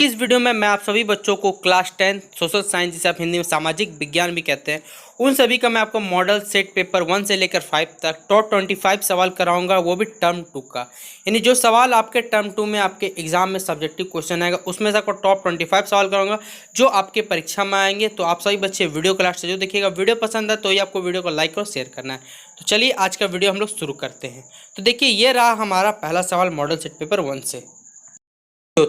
इस वीडियो में मैं आप सभी बच्चों को क्लास 10 सोशल साइंस, जिसे आप हिंदी में सामाजिक विज्ञान भी कहते हैं, उन सभी का मैं आपको मॉडल सेट पेपर 1 से लेकर 5 तक टॉप 25 सवाल कराऊंगा, वो भी टर्म 2 का। यानी जो सवाल आपके टर्म 2 में आपके एग्जाम में सब्जेक्टिव क्वेश्चन आएगा, उसमें से आपको टॉप 25 सवाल कराऊंगा जो आपके परीक्षा में आएंगे। तो आप सभी बच्चे वीडियो को लास्ट से जो देखिएगा। वीडियो पसंद है तो ही आपको वीडियो को लाइक और शेयर करना है। तो चलिए आज का वीडियो हम लोग शुरू करते हैं। तो देखिए, ये रहा हमारा पहला सवाल मॉडल सेट पेपर 1 से।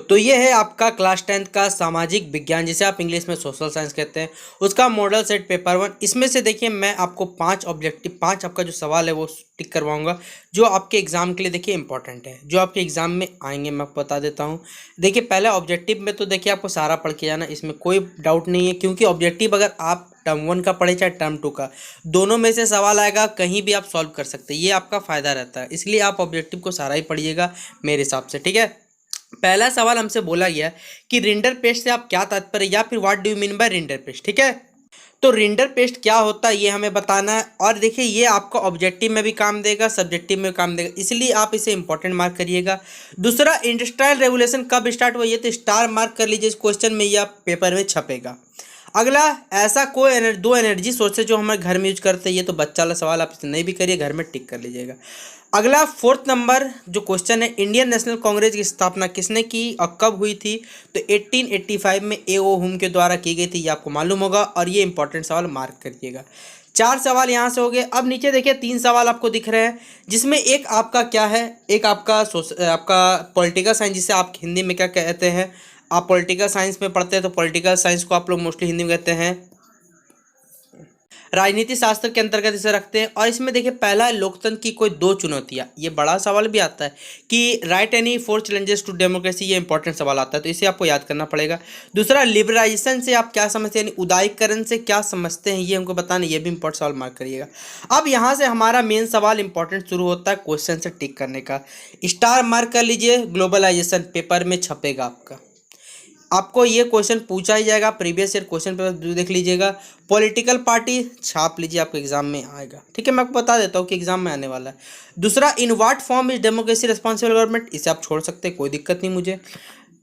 तो ये है आपका क्लास 10 का सामाजिक विज्ञान, जिसे आप इंग्लिश में सोशल साइंस कहते हैं, उसका मॉडल सेट पेपर 1। इसमें से देखिए मैं आपको 5 आपका जो सवाल है वो टिक करवाऊंगा जो आपके एग्जाम के लिए देखिए इंपॉर्टेंट है, जो आपके एग्जाम में आएंगे। मैं आपको बता देता हूँ। देखिए पहले ऑब्जेक्टिव में तो देखिए आपको सारा पढ़ के जाना, इसमें कोई डाउट नहीं है, क्योंकि ऑब्जेक्टिव अगर आप टर्म 1 का पढ़े चाहे टर्म 2 का, दोनों में से सवाल आएगा, कहीं भी आप सॉल्व कर सकते हैं। ये आपका फ़ायदा रहता है, इसलिए आप ऑब्जेक्टिव को सारा ही पढ़िएगा मेरे हिसाब से, ठीक है। पहला सवाल हमसे बोला गया कि रिंडर पेस्ट से आप क्या तात्पर्य, या फिर what do you mean by rinder paste, ठीक है। तो रिंडर पेस्ट क्या होता है ये हमें बताना है। और देखिए ये आपका ऑब्जेक्टिव में भी काम देगा, सब्जेक्टिव में भी काम देगा, इसलिए आप इसे इंपॉर्टेंट मार्क करिएगा। दूसरा, इंडस्ट्रियल रेवोल्यूशन कब स्टार्ट हुआ, ये तो स्टार मार्क कर लीजिए इस क्वेश्चन में, या पेपर में छपेगा। अगला, ऐसा कोई दो एनर्जी सोर्स है जो हमारे घर में यूज करते हैं, ये तो बच्चा वाला सवाल, आप इसे नहीं भी करिए, घर में टिक कर लीजिएगा। अगला 4th नंबर जो क्वेश्चन है, इंडियन नेशनल कांग्रेस की स्थापना किसने की और कब हुई थी, तो 1885 में ए.ओ. हुम के द्वारा की गई थी, ये आपको मालूम होगा, और ये इंपॉर्टेंट सवाल मार्क करिएगा। 4 सवाल यहाँ से हो गए। अब नीचे देखिए 3 सवाल आपको दिख रहे हैं, जिसमें एक आपका क्या है, एक आपका पॉलिटिकल साइंस, जिसे आप हिंदी में क्या कहते हैं, आप पॉलिटिकल साइंस में पढ़ते हैं तो पॉलिटिकल साइंस को आप लोग मोस्टली हिंदी में कहते हैं राजनीति शास्त्र के अंतर्गत इसे रखते हैं। और इसमें देखिए पहला है लोकतंत्र की कोई 2 चुनौतियां, ये बड़ा सवाल भी आता है कि write any 4 challenges to democracy, ये इंपॉर्टेंट सवाल आता है, तो इसे आपको याद करना पड़ेगा। दूसरा, लिबरलाइजेशन से आप क्या समझते हैं, यानी उदारीकरण से क्या समझते हैं, ये हमको बताना, ये भी इंपॉर्टेंट सवाल मार्क करिएगा। अब यहाँ से हमारा मेन सवाल इंपॉर्टेंट शुरू होता है क्वेश्चन से टिक करने का। स्टार मार्क कर लीजिए, ग्लोबलाइजेशन पेपर में छपेगा आपको ये क्वेश्चन पूछा ही जाएगा, प्रीवियस ईयर क्वेश्चन पेपर देख लीजिएगा। पॉलिटिकल पार्टी छाप लीजिए, आपके एग्जाम में आएगा, ठीक है। मैं आपको बता देता हूँ कि एग्जाम में आने वाला है। दूसरा, in what form is democracy responsible government, इसे आप छोड़ सकते हैं, कोई दिक्कत नहीं मुझे।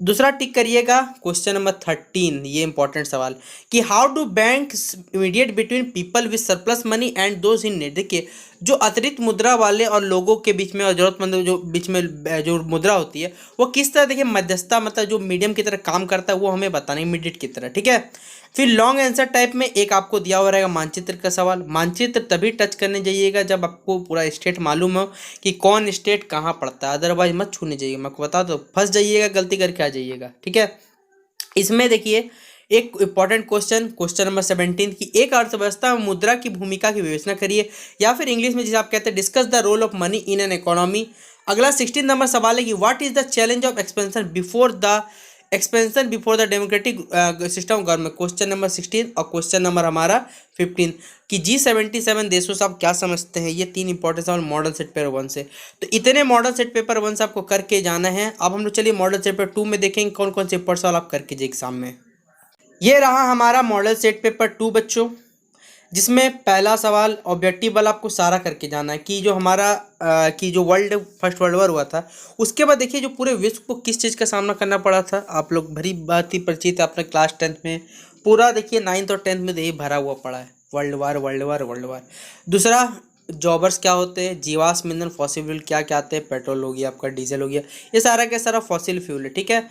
दूसरा टिक करिएगा। क्वेश्चन नंबर 13, ये इंपॉर्टेंट सवाल कि how do banks mediate between people with surplus money and those in need. देखिए जो अतिरिक्त मुद्रा वाले और लोगों के बीच में और जरूरतमंद जो बीच में जो मुद्रा होती है, वो किस तरह देखिए मध्यस्थता मतलब जो मीडियम की तरह काम करता है, वो हमें बताना है मीडिएट की तरह, ठीक है। फिर लॉन्ग आंसर टाइप में एक आपको दिया हुआ रहेगा मानचित्र का सवाल। मानचित्र तभी टच करने जाइएगा जब आपको पूरा स्टेट मालूम हो कि कौन स्टेट कहाँ पड़ता है, अदरवाइज मत छूने जाइए। मैं आपको बता दो, फंस जाइएगा, गलती करके आ जाइएगा, ठीक है। इसमें देखिए एक इंपॉर्टेंट क्वेश्चन नंबर 17 की एक अर्थव्यवस्था में मुद्रा की भूमिका की विवेचना करिए, या फिर इंग्लिश में जिसे आप कहते हैं discuss the role of money in an economy. अगला 16 नंबर सवाल है कि what is the challenge of expansion before the democratic system government. Question number 16 और क्वेश्चन नंबर हमारा 15 कि G77 देशों से आप क्या समझते हैं। ये 3 इंपॉर्टेंट सवाल मॉडल सेट पेपर 1 से। तो इतने मॉडल सेट पेपर 1 से आपको करके जाना है। अब हम लोग चलिए मॉडल सेट पेपर 2 में देखेंगे कौन कौन से इंपॉर्टेंट सवाल आप करके जाए एग्जाम में। ये रहा हमारा मॉडल सेट पेपर 2 बच्चों, जिसमें पहला सवाल ऑब्जेक्टिव वाला आपको सारा करके जाना है कि जो हमारा कि जो फर्स्ट वर्ल्ड वॉर हुआ था, उसके बाद देखिए जो पूरे विश्व को किस चीज़ का सामना करना पड़ा था। आप लोग भरी बात ही परिचित है अपने क्लास 10 में, पूरा देखिए 9th और 10th में यही भरा हुआ पड़ा है, वर्ल्ड वार। दूसरा, जॉबर्स क्या होते हैं, जीवाश्म ईंधन फॉसिल फ्यूल क्या क्या आते हैं, पेट्रोल हो गया, आपका डीजल हो गया, ये सारा का सारा फॉसिल फ्यूल है, ठीक है।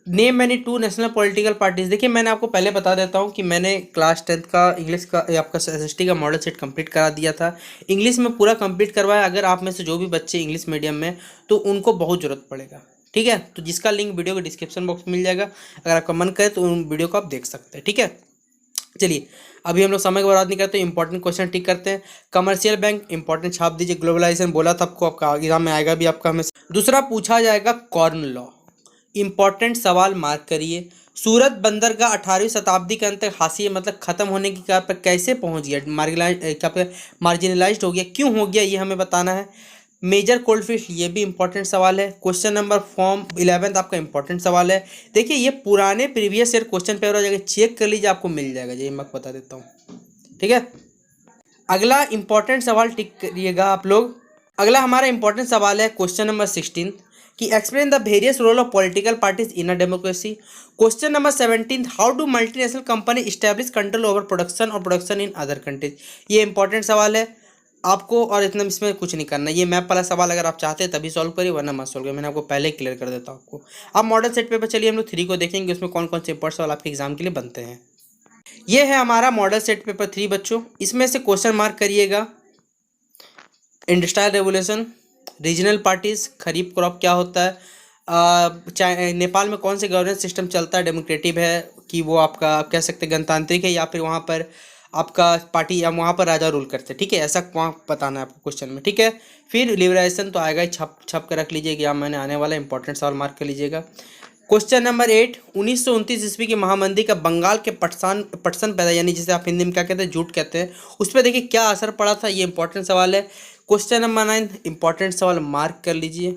Name many 2 national political parties. देखिए मैंने आपको पहले बता देता हूँ कि मैंने क्लास 10th का इंग्लिश का आपका SST का मॉडल सेट कंप्लीट करा दिया था, इंग्लिश में पूरा कंप्लीट करवाया। अगर आप में से जो भी बच्चे इंग्लिश मीडियम में, तो उनको बहुत ज़रूरत पड़ेगा, ठीक है। तो जिसका लिंक वीडियो के डिस्क्रिप्शन बॉक्स में मिल जाएगा, अगर आपका मन करे तो उन वीडियो को आप देख सकते हैं, ठीक है। चलिए अभी हम लोग समय की बर्बाद नहीं करते, इंपॉर्टेंट क्वेश्चन टिक करते हैं। कमर्शियल बैंक इंपॉर्टेंट छाप दीजिए। ग्लोबलाइजेशन बोला था आपको, आपका एग्जाम में आएगा भी आपका हमेशा। दूसरा पूछा जाएगा कॉर्न लॉ, इंपॉर्टेंट सवाल मार्क करिए। सूरत बंदरगाह 18वीं शताब्दी के अंत तक हाशिए मतलब खत्म होने की कगार पर कैसे पहुंच गया, मार्जिनलाइज्ड हो गया, क्यों हो गया, ये हमें बताना है। मेजर कोल्डफिश, ये भी इंपॉर्टेंट सवाल है। क्वेश्चन नंबर फॉर्म 11 आपका इंपॉर्टेंट सवाल है। देखिए ये पुराने प्रीवियस ईयर क्वेश्चन पेपर हो जाएगा, चेक कर लीजिए, आपको मिल जाएगा, ये मैं बता देता हूँ, ठीक है। अगला इंपॉर्टेंट सवाल टिक करिएगा आप लोग। अगला हमारा इंपॉर्टेंट सवाल है क्वेश्चन नंबर 16 कि explain the various role of political parties in a democracy. Question number 17, how do multinational company establish control over production और प्रोडक्शन इन अदर कंट्रीज। ये इंपॉर्टेंट सवाल है आपको, और इतना इसमें कुछ नहीं करना। ये मैप वाला सवाल अगर आप चाहते हैं तभी सॉल्व करिए, वरना मत सॉल्व करिए, मैंने आपको पहले ही क्लियर कर देता हूँ आपको। अब मॉडल सेट पेपर चलिए हम लोग 3 को देखेंगे, उसमें कौन कौन से इंपॉर्टेंट सवाल आपके एग्जाम के लिए बनते हैं। ये है हमारा मॉडल सेट पेपर 3 बच्चों। इसमें से क्वेश्चन मार्क करिएगा, इंडस्ट्रियल रेवोल्यूशन, रीजनल पार्टीज, खरीफ क्रॉप क्या होता है, नेपाल में कौन से गवर्नेंस सिस्टम चलता है, डेमोक्रेटिव है कि वो आपका आप कह सकते हैं गणतांत्रिक है, या फिर वहाँ पर आपका पार्टी या वहाँ पर राजा रूल करते हैं, ठीक है, ऐसा वहाँ बताना है आपको क्वेश्चन में, ठीक है। फिर लिबरेशन तो आएगा ही, छप छप कर रख लीजिएगा, या मैंने आने वाला इंपॉर्टेंट सवाल मार्क कर लीजिएगा। क्वेश्चन नंबर 8, 1929 ईस्वी की महामंदी का बंगाल के पटसन पैदा, यानी जिसे आप हिंदी में क्या कहते हैं, जूट कहते हैं, उस पर देखिए क्या असर पड़ा था, ये इंपॉर्टेंट सवाल है। क्वेश्चन नंबर 9, इंपॉर्टेंट सवाल मार्क कर लीजिए।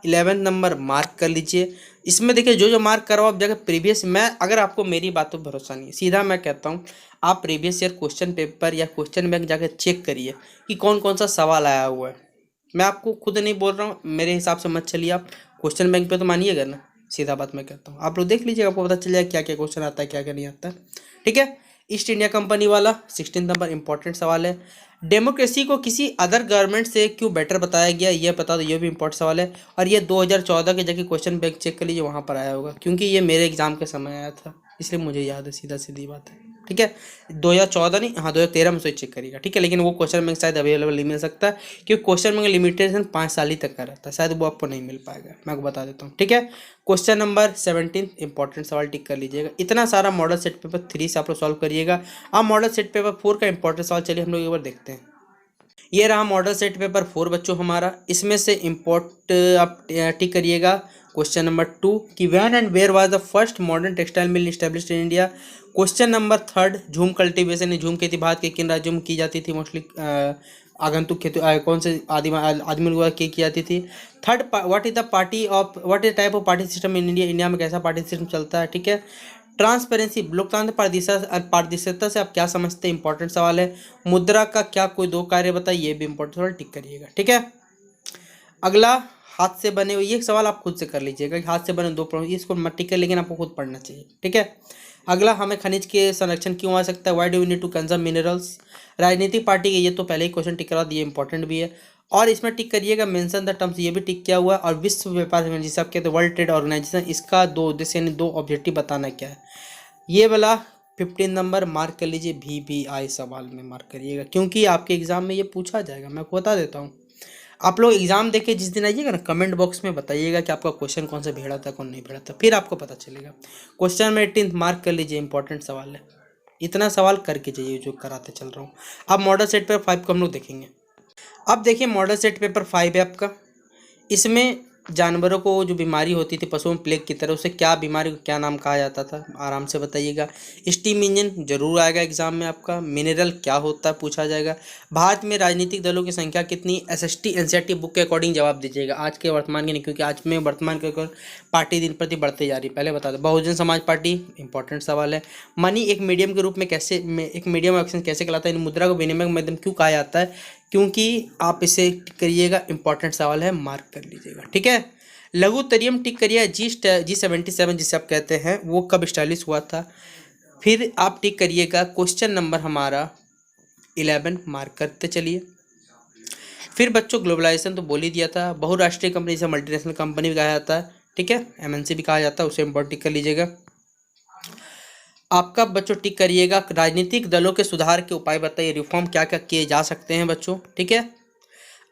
11 नंबर मार्क कर लीजिए। इसमें देखिए जो जो मार्क करो आप जगह प्रीवियस, मैं अगर आपको मेरी बातों पर भरोसा नहीं है, सीधा मैं कहता हूँ आप प्रीवियस ईयर क्वेश्चन पेपर या क्वेश्चन बैंक जाकर चेक करिए कि कौन कौन सा सवाल आया हुआ है। मैं आपको खुद नहीं बोल रहा हूँ, मेरे हिसाब से मत चलिए आप, क्वेश्चन बैंक पे तो मानिएगा ना, सीधा बात मैं कहता हूँ। आप लोग देख लीजिएगा, आपको पता चल जाएगा क्या क्या क्वेश्चन आता है, क्या क्या नहीं आता है, ठीक है। ईस्ट इंडिया कंपनी वाला 16 नंबर इंपॉर्टेंट सवाल है। डेमोक्रेसी को किसी अदर गवर्नमेंट से क्यों बेटर बताया गया, ये बता दो, ये भी इंपॉर्टेंट सवाल है। और ये 2014 के जगह क्वेश्चन बैंक चेक कर लीजिए, वहाँ पर आया होगा, क्योंकि ये मेरे एग्जाम के समय आया था, इसलिए मुझे याद है, सीधा सीधी बात है, ठीक है। 2014 नहीं, हाँ 2013 में से चेक करिएगा, ठीक है। लेकिन वो क्वेश्चन बैंक शायद अवेलेबल नहीं मिल सकता, क्योंकि क्वेश्चन बैंक लिमिटेशन 5 साल ही तक का रहता है, शायद वो आपको नहीं मिल पाएगा, मैं आपको बता देता हूँ, ठीक है। क्वेश्चन नंबर 17 इंपॉर्टेंट सवाल टिक कर लीजिएगा। इतना सारा मॉडल सेट पेपर 3 से आप लोग सॉल्व करिएगा। अब मॉडल सेट पेपर 4 का इंपॉर्टेंट सवाल चलिए हम लोग एक बार देखते हैं। ये रहा मॉडल सेट पेपर 4 बच्चों हमारा। इसमें से इम्पोर्ट आप टिक करिएगा। क्वेश्चन नंबर 2 कि when and where was the first modern textile mill established in India. Question number 3 jhum cultivation, झूम खेती भारत के किन राज्यों में की जाती थी, मोस्टली आगंतुक खेती कौन से आदिम द्वारा की जाती थी। Third, what is the party of what is type of party system in India, India में कैसा पार्टी सिस्टम चलता है, ठीक है। ट्रांसपेरेंसी, लोकतांत्र पारदर्शिता से आप क्या समझते हैं, इंपॉर्टेंट सवाल है। मुद्रा का क्या कोई 2 कार्य बताइए, ये भी इंपॉर्टेंट सवाल टिक करिएगा, ठीक है। अगला, हाथ से बने हुए, ये सवाल आप खुद से कर लीजिएगा कि हाथ से बने 2 इसको मत टिक कर, लेकिन आपको खुद पढ़ना चाहिए, ठीक है। अगला, हमें खनिज के संरक्षण क्यों आ सकता है, why do we need to conserve minerals. राजनीतिक पार्टी के, ये तो पहले ही क्वेश्चन टिक करा दिए, इंपॉर्टेंट भी है। और इसमें टिक करिएगा मेंशन द टर्म्स, ये भी टिक किया हुआ है। और विश्व व्यापार संगठन जिसे आप कहते हैं वर्ल्ड ट्रेड ऑर्गेनाइजेशन, इसका 2 उद्देश्य यानी 2 ऑब्जेक्टिव बताना क्या है, ये वाला 15 नंबर मार्क कर लीजिए। VBI सवाल में मार्क करिएगा, क्योंकि आपके एग्जाम में ये पूछा जाएगा, मैं आपको बता देता हूँ। आप लोग एग्जाम देके जिस दिन आइएगा ना, कमेंट बॉक्स में बताइएगा कि आपका क्वेश्चन कौन सा भेड़ा था कौन नहीं भेड़ा था, फिर आपको पता चलेगा। क्वेश्चन नंबर 18 मार्क कर लीजिए, इंपॉर्टेंट सवाल है। इतना सवाल करके जाइए जो कराते चल रहा हूँ। अब मॉडल सेट पेपर 5 को हम लोग देखेंगे। अब देखिए मॉडल सेट पेपर 5 है आपका। इसमें जानवरों को जो बीमारी होती थी पशुओं में प्लेग की तरह, उसे क्या बीमारी को क्या नाम कहा जाता था, आराम से बताइएगा। स्टीम इंजन जरूर आएगा एग्जाम में आपका। मिनरल क्या होता है पूछा जाएगा। भारत में राजनीतिक दलों की संख्या कितनी, SST NCERT बुक के अकॉर्डिंग जवाब दीजिएगा, आज के वर्तमान के नहीं, क्योंकि आज में वर्तमान के पार्टी दिन प्रति बढ़ते जा रही है, पहले बता दो। बहुजन समाज पार्टी, इंपॉर्टेंट सवाल है। मनी एक मीडियम के रूप में कैसे, एक मीडियम ऑफ एक्सचेंज कैसे कहलाता है, मुद्रा को विनिमय माध्यम क्यों कहा जाता है, क्योंकि आप इसे टिक करिएगा, इंपॉर्टेंट सवाल है, मार्क कर लीजिएगा, ठीक है। लघुत्तरीय टिक करिए। G77 जिसे आप कहते हैं वो कब स्टैब्लिश हुआ था। फिर आप टिक करिएगा क्वेश्चन नंबर हमारा 11 मार्क करते चलिए। फिर बच्चों ग्लोबलाइजेशन तो बोल ही दिया था। बहुराष्ट्रीय कंपनी जिसे मल्टीनेशनल कंपनी भी कहा जाता है, ठीक है, MNC भी कहा जाता है, उसे इम्पोर्ट टिक कर लीजिएगा। आपका बच्चों टिक करिएगा राजनीतिक दलों के सुधार के उपाय बताइए, रिफॉर्म क्या क्या किए जा सकते हैं बच्चों, ठीक है।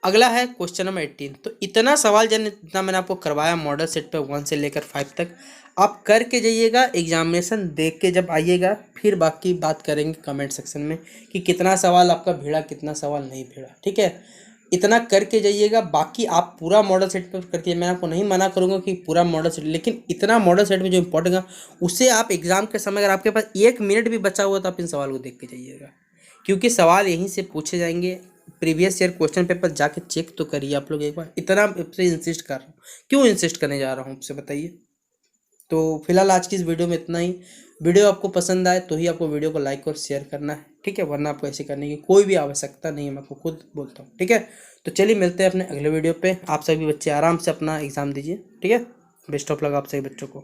अगला है क्वेश्चन नंबर 18। तो इतना सवाल जितना मैंने आपको करवाया मॉडल सेट पे 1 से लेकर 5 तक, आप करके जाइएगा, एग्जामिनेशन देख के जब आइएगा फिर बाकी बात करेंगे कमेंट सेक्शन में कि कितना सवाल आपका भिड़ा कितना सवाल नहीं भिड़ा, ठीक है। इतना करके जाइएगा, बाकी आप पूरा मॉडल सेट पर करके, मैं आपको नहीं मना करूँगा कि पूरा मॉडल सेट, लेकिन इतना मॉडल सेट में जो इंपॉर्टेंट है उसे आप एग्जाम के समय, अगर आपके पास 1 मिनट भी बचा हुआ तो आप इन सवाल को देख के जाइएगा, क्योंकि सवाल यहीं से पूछे जाएंगे। प्रीवियस ईयर क्वेश्चन पेपर जाके चेक तो करिए आप लोग एक बार। इतना आपसे इंसिस्ट कर रहा हूँ, क्यों इंसिस्ट करने जा रहा हूँ आपसे बताइए। तो फिलहाल आज की इस वीडियो में इतना ही। वीडियो आपको पसंद आए तो ही आपको वीडियो को लाइक और शेयर करना है, ठीक है, वरना आपको ऐसे करने की कोई भी आवश्यकता नहीं है, मैं आपको खुद बोलता हूँ, ठीक है। तो चलिए मिलते हैं अपने अगले वीडियो पे। आप सभी बच्चे आराम से अपना एग्ज़ाम दीजिए, ठीक है। बेस्ट ऑफ लक आप सभी बच्चों को।